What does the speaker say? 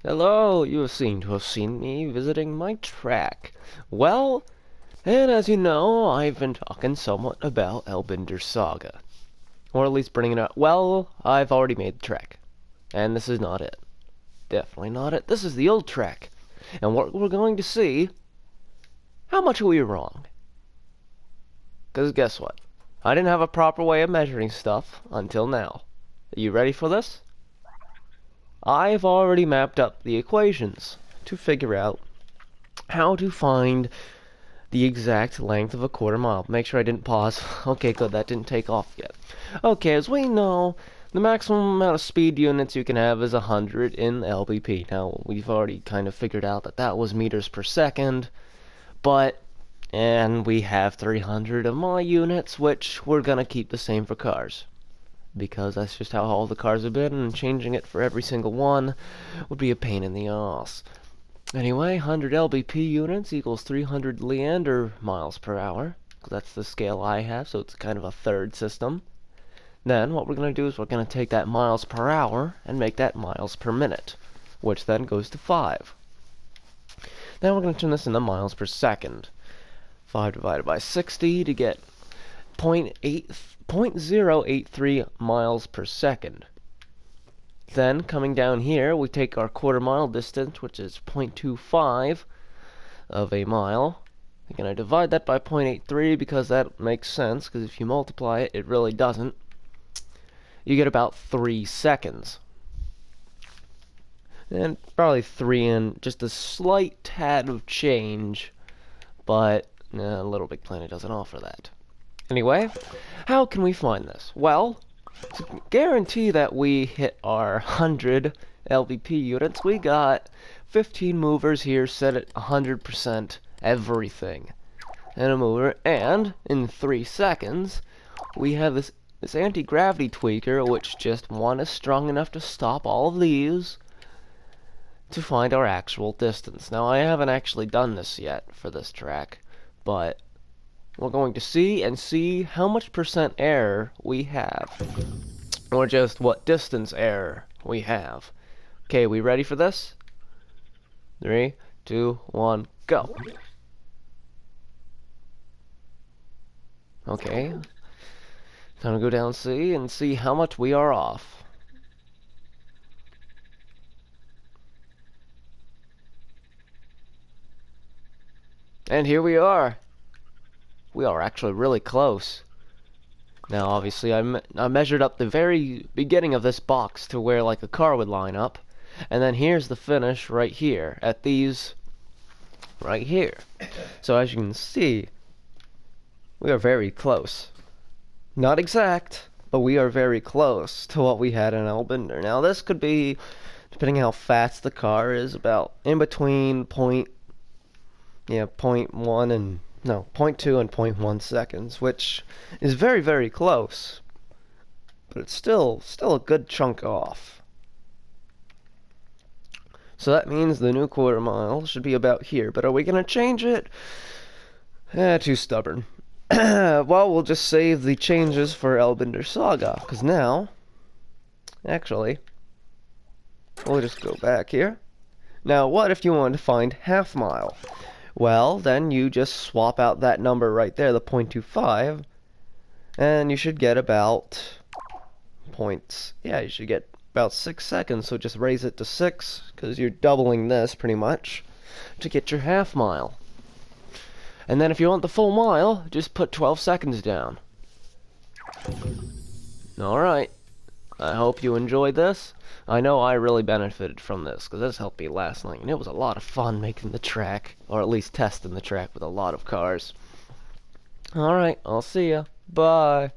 Hello, you seem to have seen me visiting my track. Well, and as you know, I've been talking somewhat about Elbinder Saga. Or at least bringing it up. Well, I've already made the track. And this is not it. Definitely not it. This is the old track. And what we're going to see, how much are we wrong? Because guess what? I didn't have a proper way of measuring stuff until now. Are you ready for this? I've already mapped up the equations to figure out how to find the exact length of a quarter mile. Make sure I didn't pause. Okay, good, that didn't take off yet. Okay, as we know, the maximum amount of speed units you can have is 100 in LBP. Now, we've already kind of figured out that that was meters per second, and we have 300 of my units, which we're gonna keep the same for cars, because that's just how all the cars have been, and changing it for every single one would be a pain in the ass. Anyway, 100 LBP units equals 300 Leander miles per hour. That's the scale I have, so it's kind of a third system. Then what we're going to do is we're going to take that miles per hour and make that miles per minute, which then goes to 5. Then we're going to turn this into miles per second. 5 divided by 60 to get 0.083 miles per second. Then, coming down here, we take our quarter mile distance, which is 0.25 of a mile. We're going to divide that by 0.83 because that makes sense, because if you multiply it, it really doesn't. You get about 3 seconds. And probably 3 and just a slight tad of change, but LittleBigPlanet doesn't offer that. Anyway, how can we find this? Well, to guarantee that we hit our 100 LBP units, we got 15 movers here set at 100% everything in a mover, and in 3 seconds we have this anti-gravity tweaker, which just one is strong enough to stop all of these to find our actual distance. Now, I haven't actually done this yet for this track, but we're going to see how much percent error we have, or just what distance error we have. Okay, we ready for this? 3, 2, 1, go. Okay, time to go down C and see how much we are off. And here we are. We are actually really close. Now, obviously, I measured up the very beginning of this box to where, like, a car would line up. And then here's the finish right here, at these right here. So, as you can see, we are very close. Not exact, but we are very close to what we had in Elbinder. Now, this could be, depending how fast the car is, about in between 0.1 and 0.2 and 0.1 seconds, which is very, very close, but it's still a good chunk off. So that means the new quarter mile should be about here, but are we going to change it? Too stubborn. Well, we'll just save the changes for Elbinder Saga, because now, actually, we'll just go back here. Now, what if you want to find half mile? Well, then you just swap out that number right there, the 0.25, and you should get about you should get about 6 seconds, so just raise it to 6, because you're doubling this, pretty much, to get your half mile. And then if you want the full mile, just put 12 seconds down. Alright. I hope you enjoyed this. I know I really benefited from this, because this helped me last night, and it was a lot of fun making the track, or at least testing the track with a lot of cars. Alright, I'll see ya. Bye.